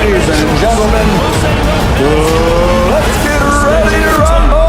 Ladies and gentlemen, let's get ready to rumble!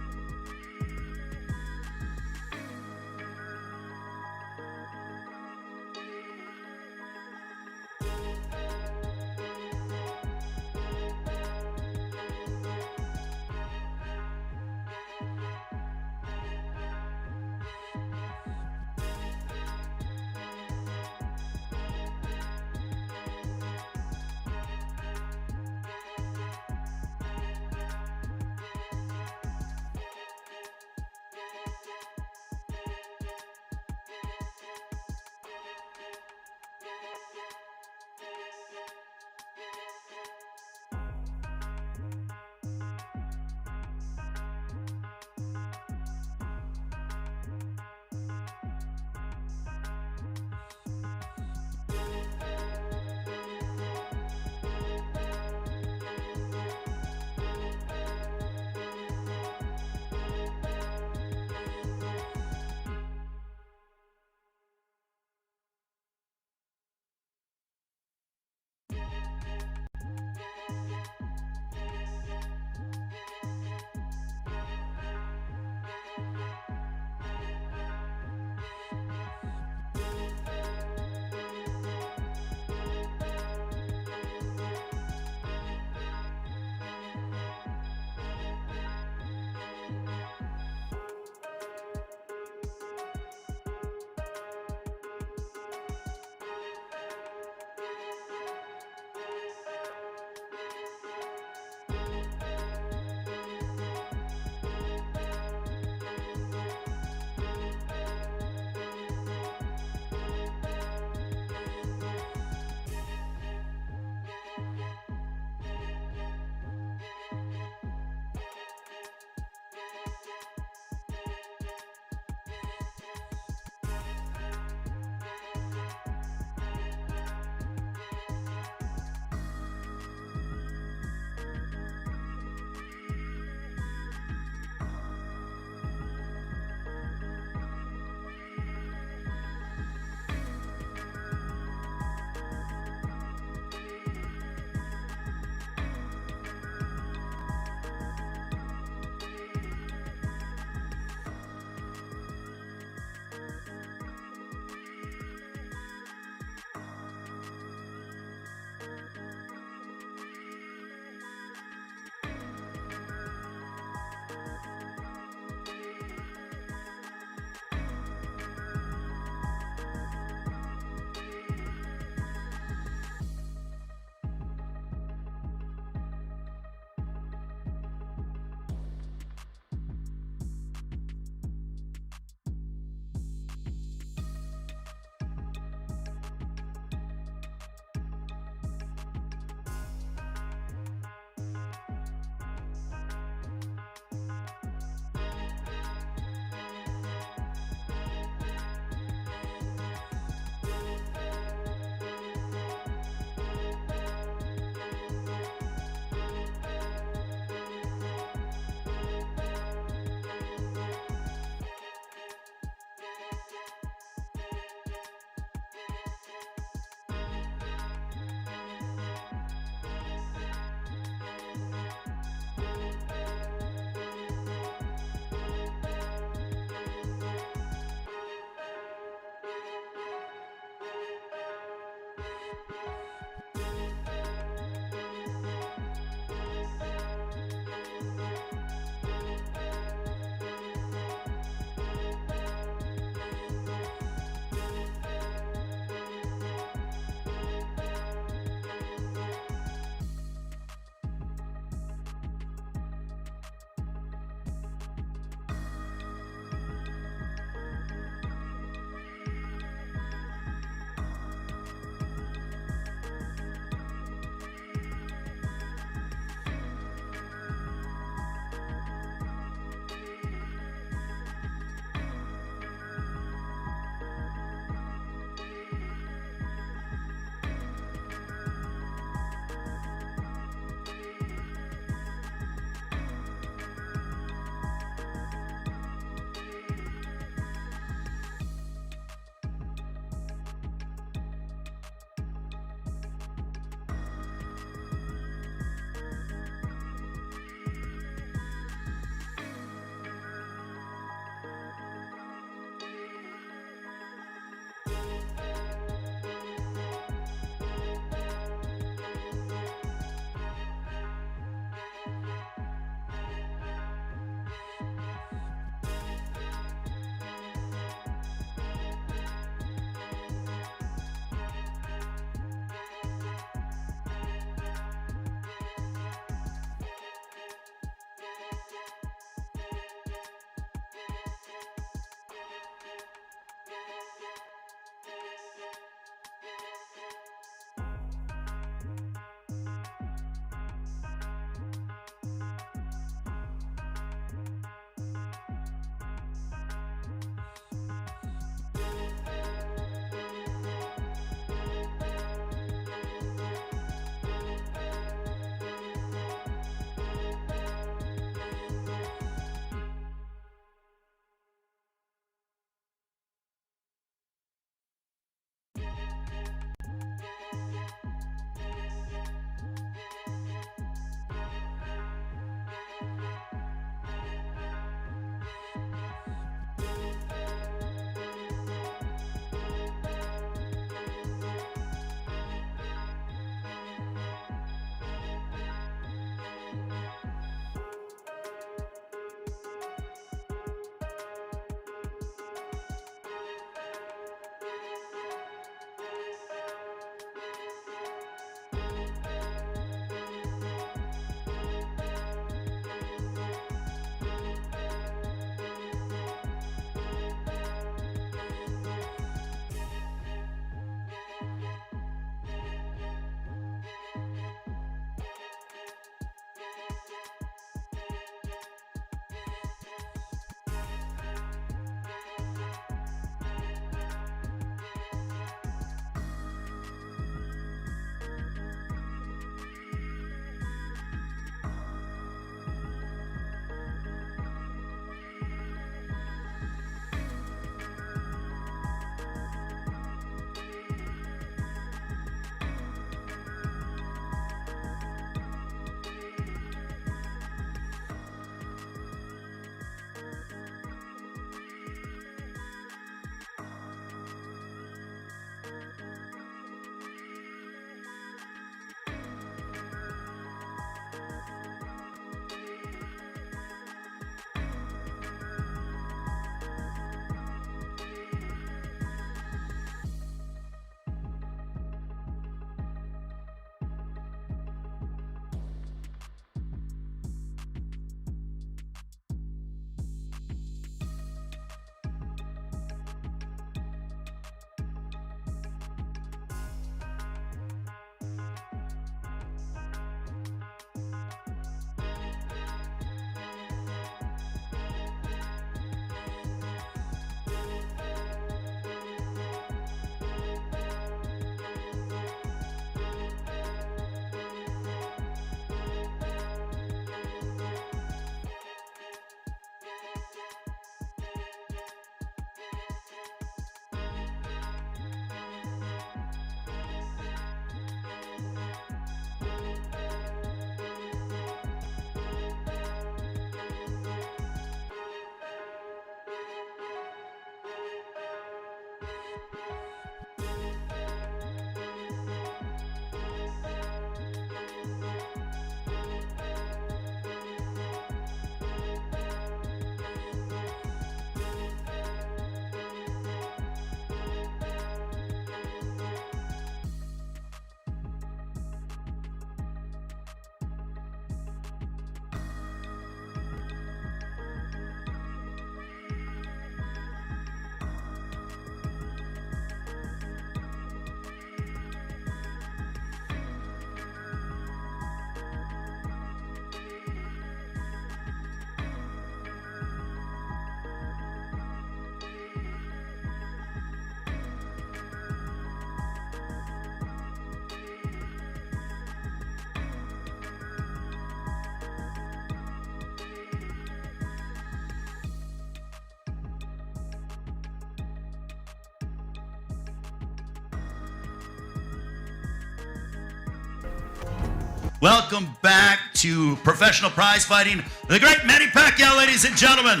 Welcome back to professional prize fighting. The great Manny Pacquiao, ladies and gentlemen.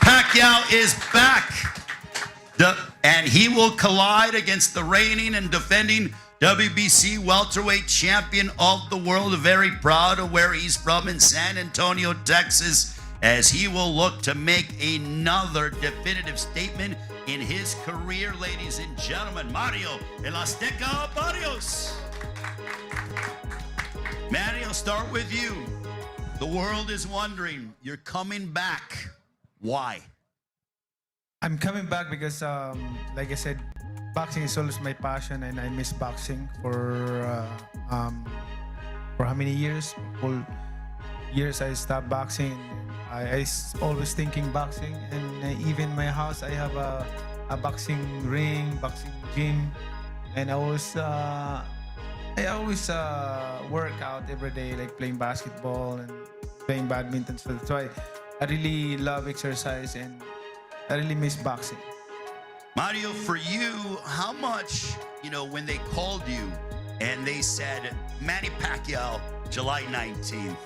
Pacquiao is back. And he will collide against the reigning and defending WBC welterweight champion of the world. Very proud of where he's from in San Antonio, Texas, as he will look to make another definitive statement in his career, ladies and gentlemen. Mario El Azteca Barrios. Manny, I'll start with you. The world is wondering, you're coming back. Why? I'm coming back because, like I said, boxing is always my passion, and I miss boxing for how many years? Whole years I stopped boxing. I always thinking boxing, and even my house I have a boxing ring, boxing gym, and I always work out every day, like playing basketball and playing badminton. So that's why I really love exercise, and I really miss boxing. Mario, for you, how much, when they called you and they said, Manny Pacquiao, July 19th,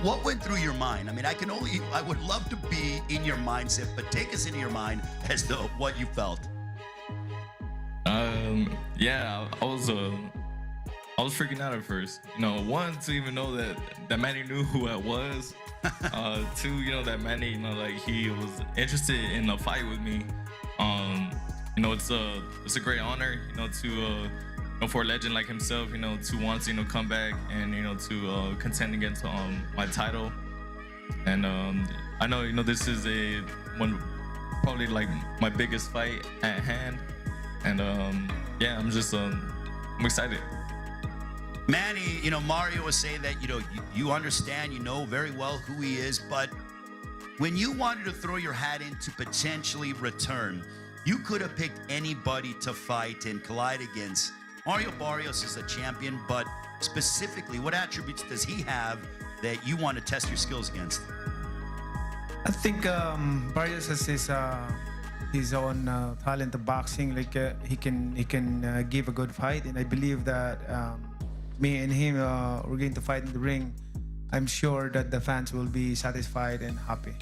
what went through your mind? I mean, I would love to be in your mindset, but take us into your mind as to what you felt. Yeah, I was freaking out at first. One, to even know that Manny knew who I was. Two, that Manny, he was interested in a fight with me. It's a great honor, to for a legend like himself, to want to come back and to contend against my title. And I know this is probably like my biggest fight at hand. And yeah, I'm excited. Manny, Mario was saying that, you understand, very well who he is, but when you wanted to throw your hat in to potentially return, you could have picked anybody to fight and collide against. Mario Barrios is a champion, but specifically, what attributes does he have that you want to test your skills against? I think Barrios has his own talent of boxing. Like he can give a good fight, and I believe that me and him, we're going to fight in the ring. I'm sure that the fans will be satisfied and happy.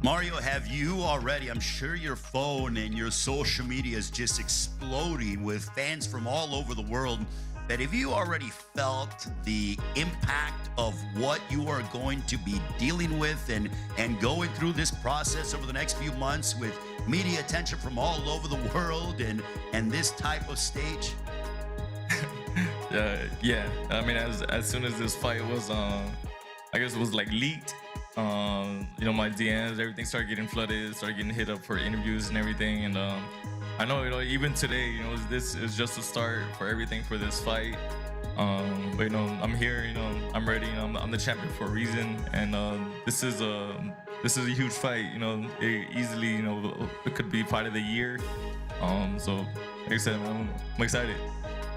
Mario, have you already, I'm sure your phone and your social media is just exploding with fans from all over the world, that have you already felt the impact of what you are going to be dealing with and going through this process over the next few months with media attention from all over the world and this type of stage? Yeah. I mean, as soon as this fight was, I guess it was like leaked. My DMs, everything started getting flooded, started getting hit up for interviews and everything. And I know, even today, this is just a start for everything for this fight. But I'm here, I'm ready. I'm the champion for a reason, and this is a huge fight. It easily, it could be fight of the year. So like I said, I'm excited.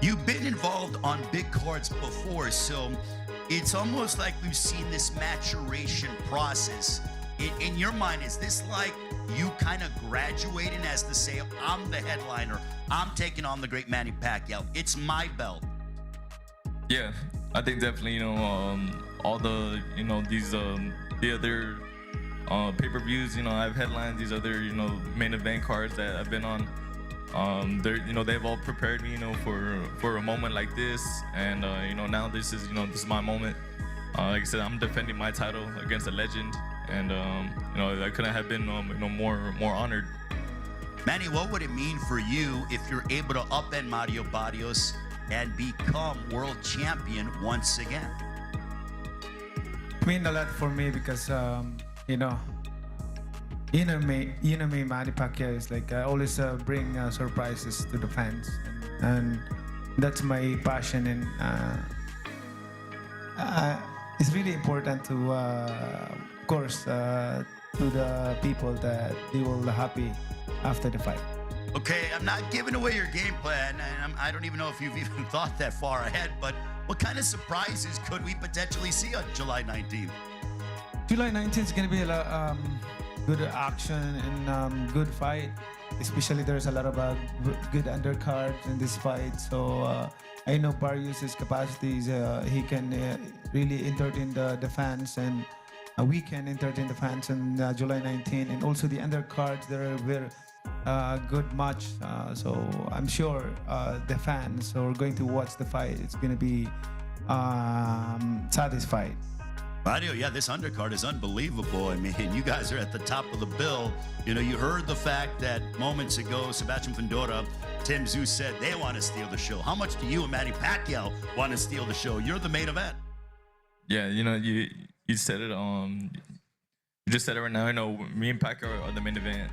You've been involved on big cards before, so it's almost like we've seen this maturation process. In your mind, is this like you kind of graduating as to say, I'm the headliner, I'm taking on the great Manny Pacquiao, it's my belt? Yeah, I think definitely, all the, these, the other pay-per-views, I've headlined these other, main event cards that I've been on. They've all prepared me, for a moment like this, and now this is my moment. Like I said, I'm defending my title against a legend, and I couldn't have been more honored. Manny, what would it mean for you if you're able to upend Mario Barrios and become world champion once again? It means a lot for me because me, Manny Pacquiao is like I always bring surprises to the fans, and that's my passion. And it's really important to, of course, to the people that they will be happy after the fight. Okay, I'm not giving away your game plan, and I don't even know if you've even thought that far ahead, but what kind of surprises could we potentially see on July 19th? July 19th is going to be a lot, good action and good fight. especially there's a lot of good undercards in this fight. So I know Barrios' capacity is he can really entertain the fans, and we can entertain the fans on July 19. And also the undercards, they're very good match. So I'm sure the fans who are going to watch the fight, it's going to be satisfied. Mario, yeah, this undercard is unbelievable. I mean, you guys are at the top of the bill. You know, you heard the fact that moments ago, Sebastian Fundora, Tim Zeus said they want to steal the show. How much do you and Manny Pacquiao want to steal the show? You're the main event. Yeah, you know, you said it. You just said it right now. I know me and Pacquiao are the main event.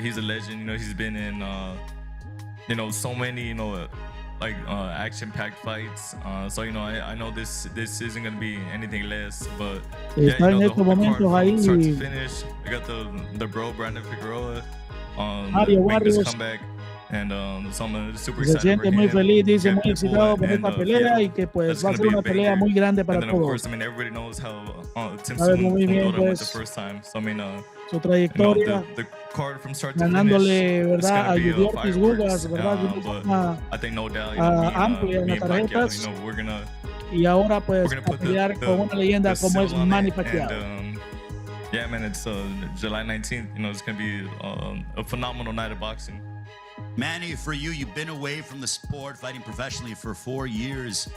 He's a legend. You know, he's been in, you know, so many, you know, like action-packed fights. So you know, I know this isn't gonna be anything less. But yeah, you know, the card from start to finish. I got the bro Brandon Figueroa Mario make this Barrios. comeback, and so I'm super Se excited. siente for muy him. feliz, dice Yeah, muy Pitbull, excitado por and, esta you pelea know, y que pues that's va a gonna ser be a una pelea banger. muy grande para And then of todos. course, I mean, everybody knows how Tim Sabe muy bien, Fundora went pues, the first time. So I mean, Su you know, trayectoria, the card from start to finish, ganándole, it's ¿verdad? gonna A be Julio fireworks. Gugas, ¿verdad? De una But forma I think no doubt, you know, me amplia en and las Pacquiao, tarjetas. you know, we're gonna y ahora pues a put pelear con una leyenda como es seal on Manny it. Pacquiao. And, yeah, man, it's July 19th. You know, it's gonna be a phenomenal night of boxing. Manny, for you, you've been away from the sport, fighting professionally for 4 years.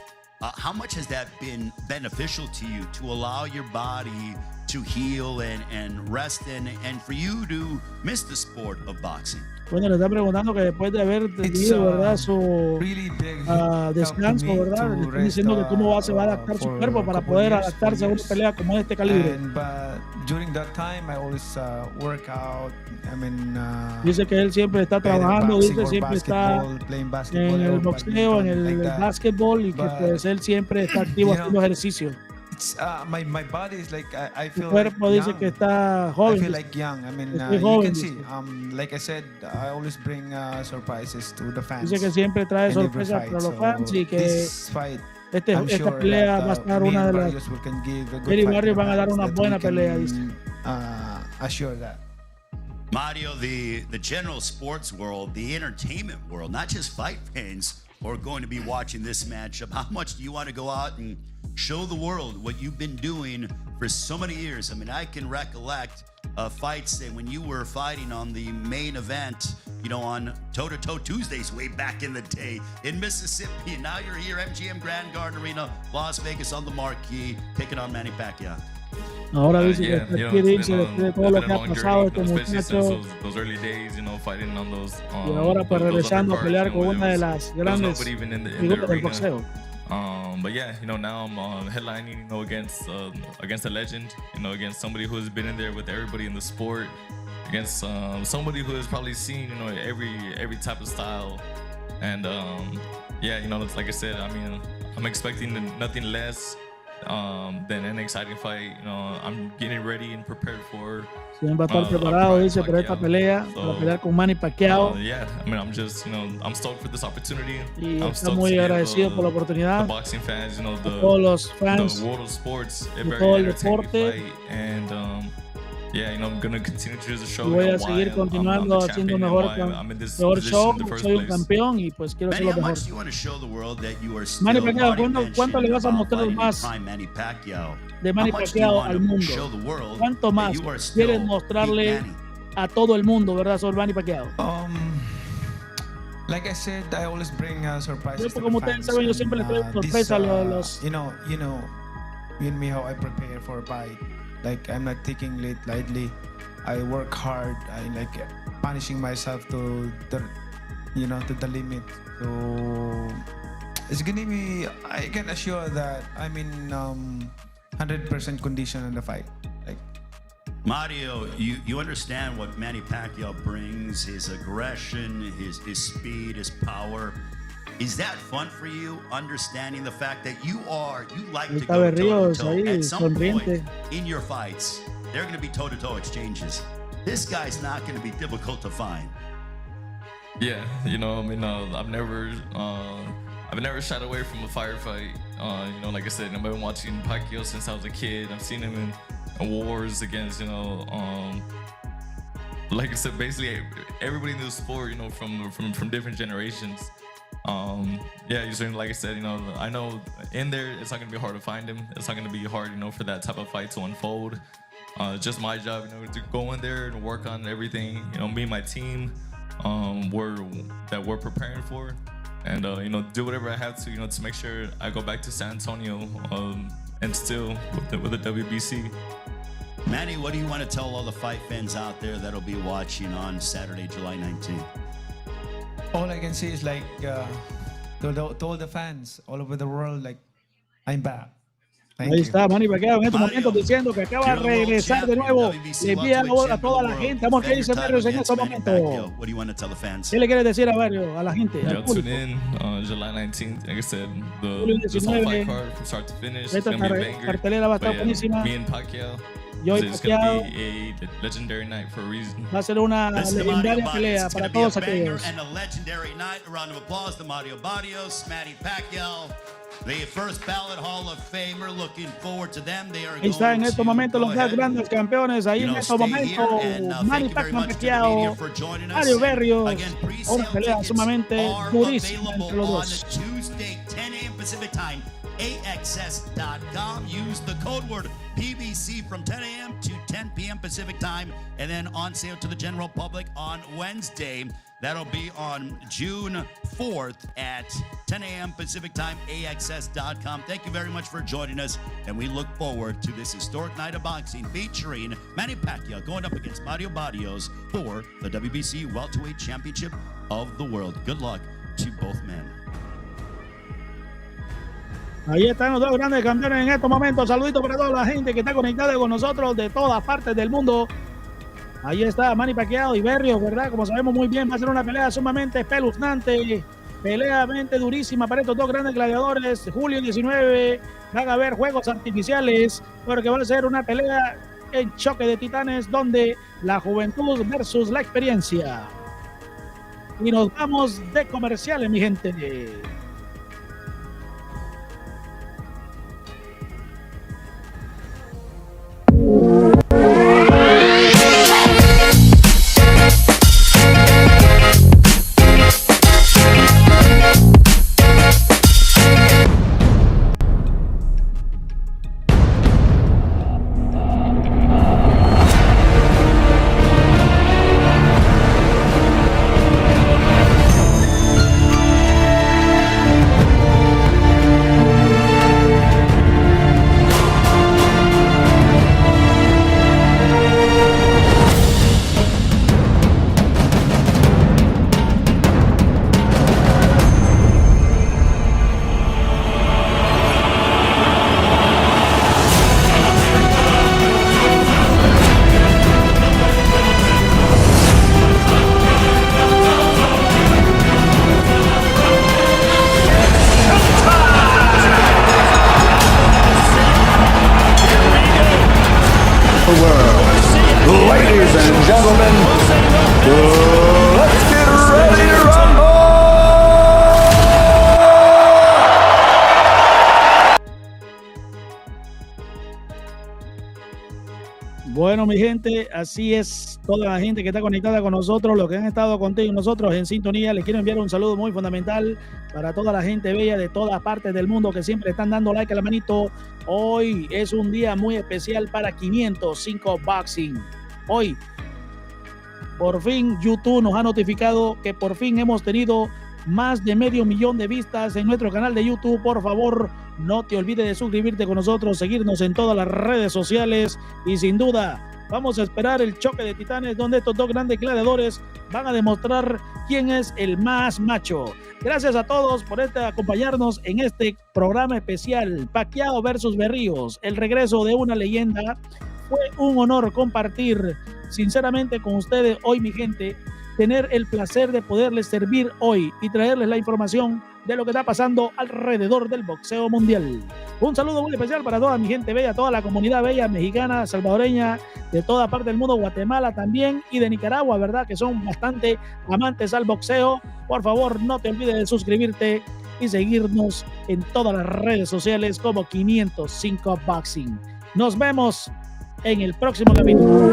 How much has that been beneficial to you to allow your body to heal and rest and for you to miss the sport of boxing? Bueno, le está preguntando que después de haber tenido, ¿verdad? Su Really big descanso, help to me ¿verdad? to Le están rest, diciendo que cómo se va a adaptar su for cuerpo a para couple poder years, adaptarse a una 4 pelea como de este calibre. But during that time, I always work out. I mean, Dice que él siempre está either trabajando, boxing dice or siempre está basketball, playing basketball en el or boxeo, en badminton, el like that. básquetbol y que But, pues él siempre está activo you know, haciendo ejercicio. It's, my body is like I Su feel cuerpo like dice young. que está I joven. feel dice. like young. I mean, Estoy you joven, can dice. see. Like I said, I always bring surprises to the fans. Dice que siempre trae in every sorpresas fight. para los So fans y que this fight, I'm esta sure pelea that, va a estar me una de and las. Barrios will can give a good Él y fight to Barrios the van a dar fans una that buena we can, pelea, dice. Assure that. Mario, the general sports world, the entertainment world, not just fight fans are going to be watching this matchup. How much do you want to go out and show the world what you've been doing for so many years? I mean, I can recollect fights that when you were fighting on the main event, you know, on toe-to-toe Tuesdays way back in the day in Mississippi. And now you're here, MGM Grand Garden Arena, Las Vegas on the marquee, taking on Manny Pacquiao. Ahora dice que Yeah, you know, quiere it's irse been, después de it's todo lo been que a ha long pasado journey, este especially since muchacho. those early days, you know, fighting on those. Y ahora pues those regresando a undercards, pelear you know, con when una de there las was grandes nobody even in the figuras del arena. boxeo. But yeah, you know, now I'm headlining, you know, against a legend, you know, against somebody who has been in there with everybody in the sport, against somebody who has probably seen, you know, every type of style, and yeah, you know, it's like I said, I mean, I'm expecting nothing less than an exciting fight. You know, I'm getting ready and prepared for. Siempre va a estar preparado, dice, para esta Pacquiao. pelea, para pelear con Manny Pacquiao. Yeah, I mean, I'm just, you know, I'm stoked for this opportunity. Y I'm está stoked muy to give agradecido por la the oportunidad. boxing fans, you know, A todos los the fans world of sports, a de very todo el entertaining deporte. fight, and yeah, you know, I'm gonna continue to do the show. Y voy you know, a seguir why continuando I'm the haciendo champion mejor, and why I'm in this mejor position show. in the first Soy un place. campeón y pues quiero Manny, ser how lo mejor. much do you want to show the world that you are still Manny Pacquiao, Mario ¿cuánto le vas a mentioned mostrar about más fighting Manny Pacquiao? de Manny How much do you Pacquiao want al to mundo? show the world ¿Cuánto that más you are still quieres Big mostrarle Manny? a todo el mundo, verdad, sobre Manny Pacquiao? Like I said, I always bring surprises to Como the ustedes fans. saben, yo siempre les traigo and, sorpresa a los. you know, me and me how I prepare for a fight. Like I'm not taking it lightly. I work hard. I like punishing myself to the, to the limit. So it's gonna be. I can assure that I'm in 100% condition in the fight. Like. Mario, you understand what Manny Pacquiao brings, his aggression, his speed, his power. Is that fun for you, understanding the fact that you like to go toe-to-toe? At some point in your fights, they're going to be toe-to-toe exchanges. This guy's not going to be difficult to find. Yeah, you know, I mean, I've never shied away from a firefight. You know, like I said, I've been watching Pacquiao since I was a kid. I've seen him in wars against, like I said, basically everybody in the sport, from different generations. Yeah, like I said, I know in there it's not gonna be hard to find him. It's not gonna be hard, for that type of fight to unfold. It's just my job, to go in there and work on everything. Me and my team, we're preparing for, and do whatever I have to, to make sure I go back to San Antonio, and still with the WBC. Manny, what do you want to tell all the fight fans out there that'll be watching on Saturday, July 19th? All I can say is like to all the fans all over the world, like I'm back. Thank Ahí you. está Manny Pacquiao en estos Mario, momentos diciendo que acaba de regresar de nuevo. Le envía a toda la gente. Vamos, ¿qué dice Barrios en estos momentos? What do you want to tell the fans? ¿Qué le quieres decir a Barrios, a la gente? Y'all Al tune público? in July 19th. Like I said, Julio this whole 19. fight card from start to finish. It's Esta gonna be a banger. cartelera va a estar But yeah, buenísima. me and Pacquiao. Yo y It's gonna Pacquiao. be a legendary night for a reason. Va a ser una This is the Mario legendaria Barrios. pelea It's para going to be a todos banger aquellos. and a legendary night. A round of applause to Mario Barrios, Manny Pacquiao, the first ballot Hall of Famer. Looking forward to them. They are Ahí está en going estos to momentos go los dos ahead, grandes campeones. Ahí en estos stay momentos, here. And Manny thank you very much to the Pacquiao, media for joining us. Mario Barrios. Again, pre-sale Una pelea tickets sumamente are durísima available entre los on dos. Tuesday, 10 a.m. Pacific time, AXS.com. Use the code word PBC from 10 a.m. to 10 p.m. Pacific time, and then on sale to the general public on Wednesday. That'll be on June 4th at 10 a.m. Pacific time, AXS.com. Thank you very much for joining us, and we look forward to this historic night of boxing featuring Manny Pacquiao going up against Mario Barrios for the WBC Welterweight Championship of the World. Good luck to both men. Ahí están los dos grandes campeones en estos momentos. Saluditos para toda la gente que está conectada con nosotros de todas partes del mundo. Ahí está Manny Pacquiao y Barrios, ¿verdad? Como sabemos muy bien, va a ser una pelea sumamente espeluznante, peleamente durísima para estos dos grandes gladiadores. Julio 19, van a haber juegos artificiales, porque va a ser una pelea en choque de titanes, donde la juventud versus la experiencia. Y nos vamos de comerciales, mi gente. Ladies and gentlemen, let's get ready to rumble! Bueno, mi gente, así es, toda la gente que está conectada con nosotros, los que han estado contigo nosotros en sintonía, les quiero enviar un saludo muy fundamental para toda la gente bella de todas partes del mundo que siempre están dando like a la manito. Hoy es un día muy especial para 505 Boxing. Hoy, por fin, YouTube nos ha notificado que por fin hemos tenido más de 500,000 de vistas en nuestro canal de YouTube. Por favor, no te olvides de suscribirte con nosotros, seguirnos en todas las redes sociales y sin duda vamos a esperar el choque de titanes donde estos dos grandes gladiadores van a demostrar quién es el más macho. Gracias a todos por acompañarnos en este programa especial Pacquiao versus Barrios, el regreso de una leyenda. Fue un honor compartir sinceramente con ustedes hoy, mi gente, tener el placer de poderles servir hoy y traerles la información de lo que está pasando alrededor del boxeo mundial. Un saludo muy especial para toda mi gente bella, toda la comunidad bella mexicana, salvadoreña, de toda parte del mundo, Guatemala también y de Nicaragua, ¿verdad? Que son bastante amantes al boxeo. Por favor, no te olvides de suscribirte y seguirnos en todas las redes sociales como 505 Boxing. Nos vemos en el próximo capítulo.